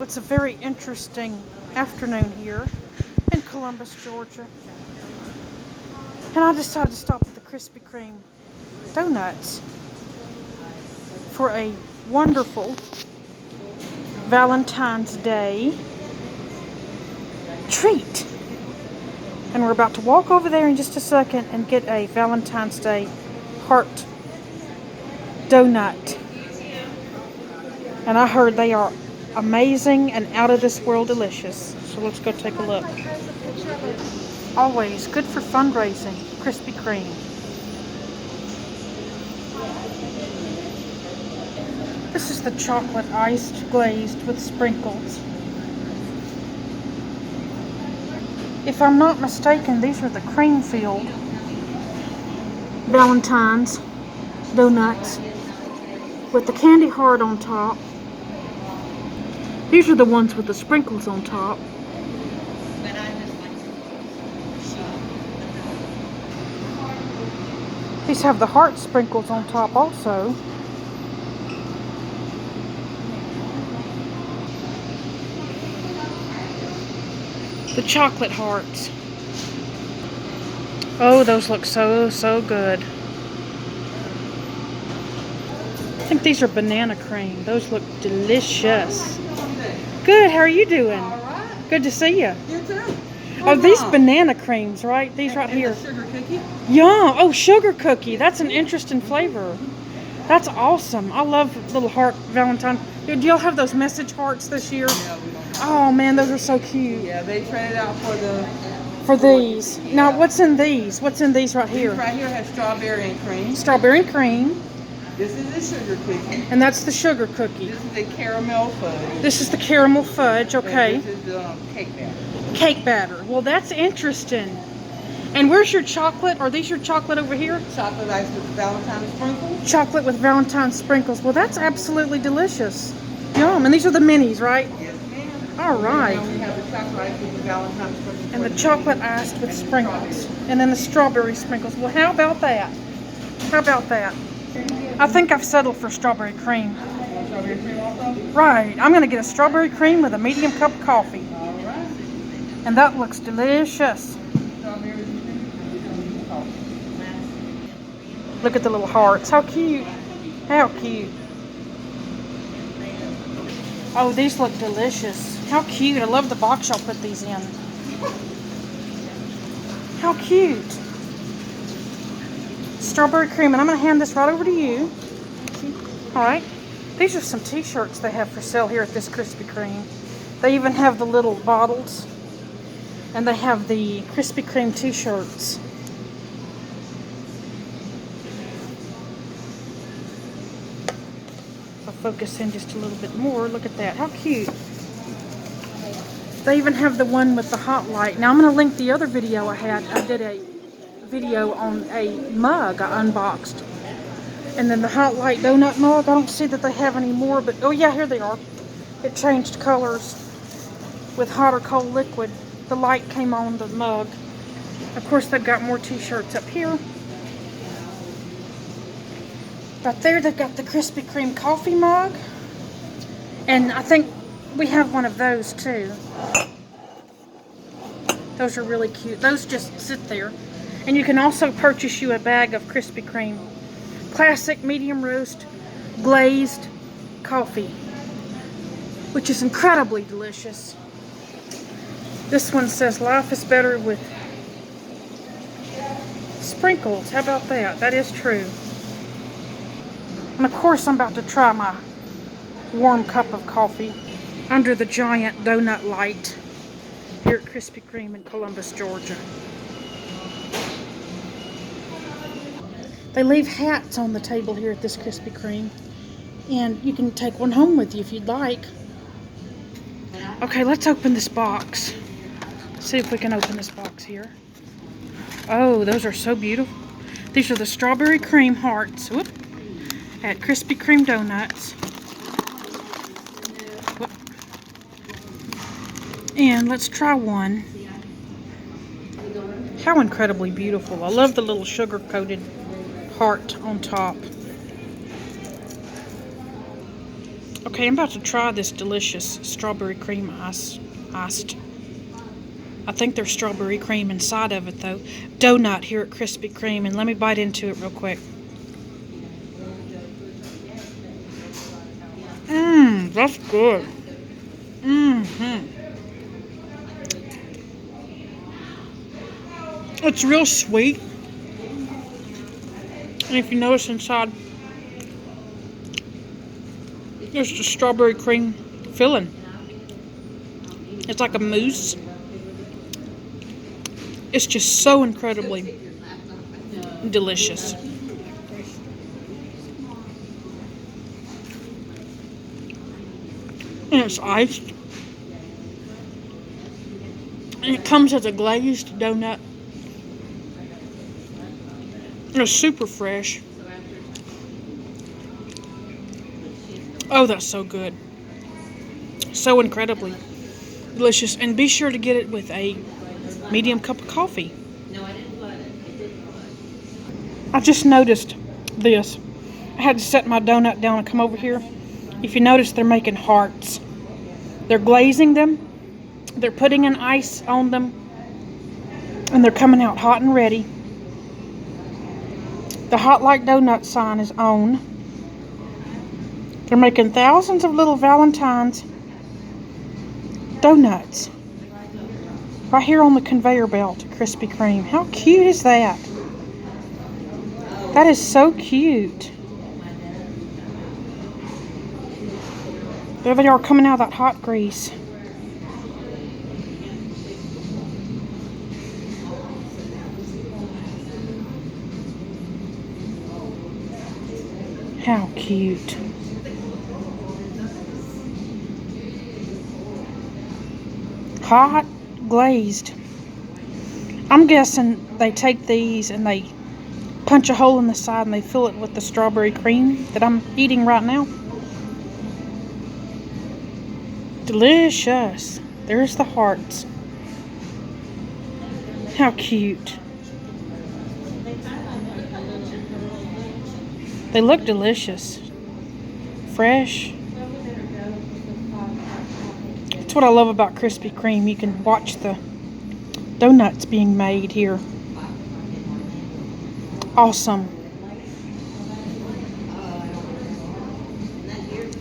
It's a very interesting afternoon here in Columbus, Georgia. And I decided to stop at the Krispy Kreme Doughnuts for a wonderful Valentine's Day treat. And we're about to walk over there in just a second and get a Valentine's Day heart donut. And I heard they are amazing and out of this world delicious. So let's go take a look. Always good for fundraising. Krispy Kreme. This is the chocolate iced glazed with sprinkles. If I'm not mistaken, these are the cream-filled Valentine's donuts with the candy heart on top. These are the ones with the sprinkles on top. These have the heart sprinkles on top also. The chocolate hearts. Oh, those look so good. I think these are banana cream. Those look delicious. Good, how are you doing? All right. Good to see you. You too. Oh, these banana creams, right? These right here. Sugar cookie. Yeah. Oh, sugar cookie. That's an interesting flavor. That's awesome. I love little heart Valentine. Do y'all have those message hearts this year? Yeah, we don't have Oh man, those are so cute. Yeah, they traded out For these. Now, what's in these? What's in these right here? These right here has strawberry and cream. Strawberry and cream. This is the sugar cookie. And that's the sugar cookie. This is the caramel fudge. This is the caramel fudge. Okay. And this is the cake batter. Cake batter. Well, that's interesting. And where's your chocolate? Are these your chocolate over here? Chocolate ice with Valentine sprinkles. Chocolate with Valentine sprinkles. Well, that's absolutely delicious. Yum. And these are the minis, right? Yes, ma'am. All right. And we have the chocolate ice with the Valentine sprinkles. And the chocolate iced with sprinkles. And then the strawberry sprinkles. Well, how about that? How about that? I think I've settled for strawberry cream. Strawberry cream also? Right. I'm going to get a strawberry cream with a medium cup of coffee. All right. And that looks delicious. Strawberry cream. Look at the little hearts. How cute. How cute. Oh, these look delicious. How cute. I love the box y'all put these in. How cute. Strawberry cream. And I'm going to hand this right over to you. Alright. These are some t-shirts they have for sale here at this Krispy Kreme. They even have the little bottles. And they have the Krispy Kreme t-shirts. I'll focus in just a little bit more. Look at that. How cute. They even have the one with the hot light. Now I'm going to link the other video I had. I did a video on a mug I unboxed. And then the hot light donut mug. I don't see that they have any more, but oh yeah, here they are. It changed colors with hot or cold liquid. The light came on the mug. Of course, they've got more t-shirts up here. Right there, they've got the Krispy Kreme coffee mug. And I think we have one of those too. Those are really cute. Those just sit there. And you can also purchase you a bag of Krispy Kreme classic medium roast glazed coffee, which is incredibly delicious. This one says life is better with sprinkles. How about that? That is true. And of course I'm about to try my warm cup of coffee under the giant donut light here at Krispy Kreme in Columbus, Georgia. They leave hats on the table here at this Krispy Kreme. And you can take one home with you if you'd like. Okay, let's open this box. See if we can open this box here. Oh, those are so beautiful. These are the strawberry cream hearts. Whoop. At Krispy Kreme Doughnuts. Whoop. And let's try one. How incredibly beautiful. I love the little sugar-coated heart on top. Okay, I'm about to try this delicious strawberry cream iced. I think there's strawberry cream inside of it, though. Doughnut here at Krispy Kreme, and let me bite into it real quick. Mmm, that's good. Mm-hmm. It's real sweet. And if you notice inside, there's the strawberry cream filling. It's like a mousse. It's just so incredibly delicious. And it's iced. And it comes as a glazed donut. It's super fresh. Oh, that's so good. So incredibly delicious. And be sure to get it with a medium cup of coffee. I just noticed this. I had to set my donut down and come over here. If you notice, they're making hearts. They're glazing them. They're putting an ice on them. And they're coming out hot and ready. The Hot Like Donut sign is on. They're making thousands of little Valentine's donuts. Right here on the conveyor belt at Krispy Kreme. How cute is that? That is so cute. There they are coming out of that hot grease. How cute. Hot, glazed. I'm guessing they take these and they punch a hole in the side and they fill it with the strawberry cream that I'm eating right now. Delicious. There's the hearts. How cute. They look delicious. Fresh. That's what I love about Krispy Kreme. You can watch the donuts being made here. Awesome.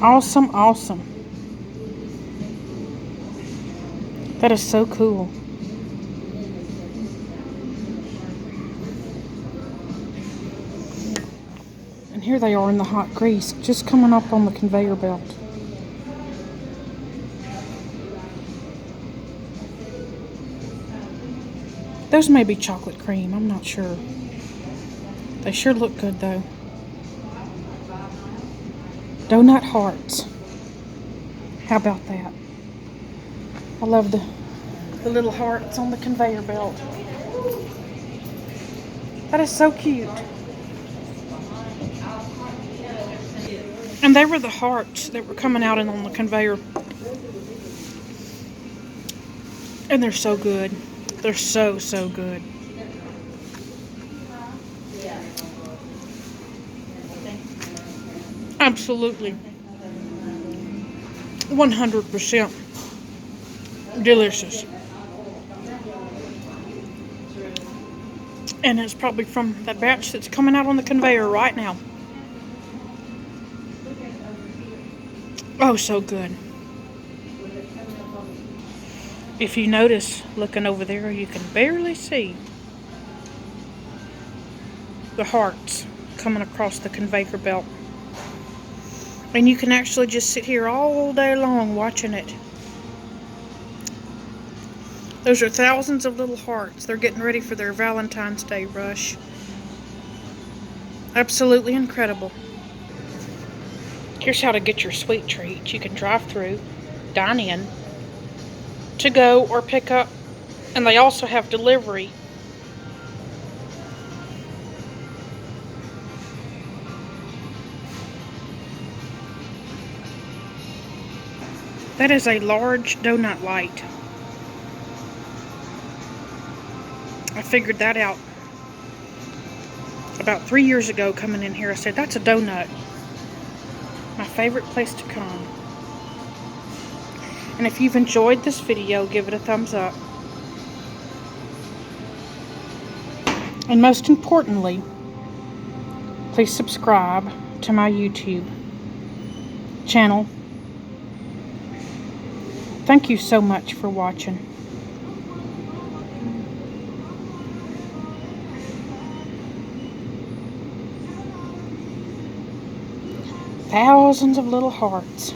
Awesome, awesome. That is so cool. And here they are in the hot grease, just coming up on the conveyor belt. Those may be chocolate cream, I'm not sure. They sure look good though. Donut hearts. How about that? I love the little hearts on the conveyor belt. That is so cute. And they were the hearts that were coming out and on the conveyor. And they're so good. They're so, so good. Absolutely. 100% delicious. And it's probably from that batch that's coming out on the conveyor right now. Oh, so good. If you notice, looking over there, you can barely see the hearts coming across the conveyor belt. And you can actually just sit here all day long watching it. Those are thousands of little hearts. They're getting ready for their Valentine's Day rush. Absolutely incredible. Here's how to get your sweet treat. You can drive through, dine in, to go or pick up, and they also have delivery. That is a large donut light. I figured that out about 3 years ago coming in here. I said, that's a donut. My favorite place to come. And if you've enjoyed this video, give it a thumbs up. And most importantly, please subscribe to my YouTube channel. Thank you so much for watching. Thousands of little hearts.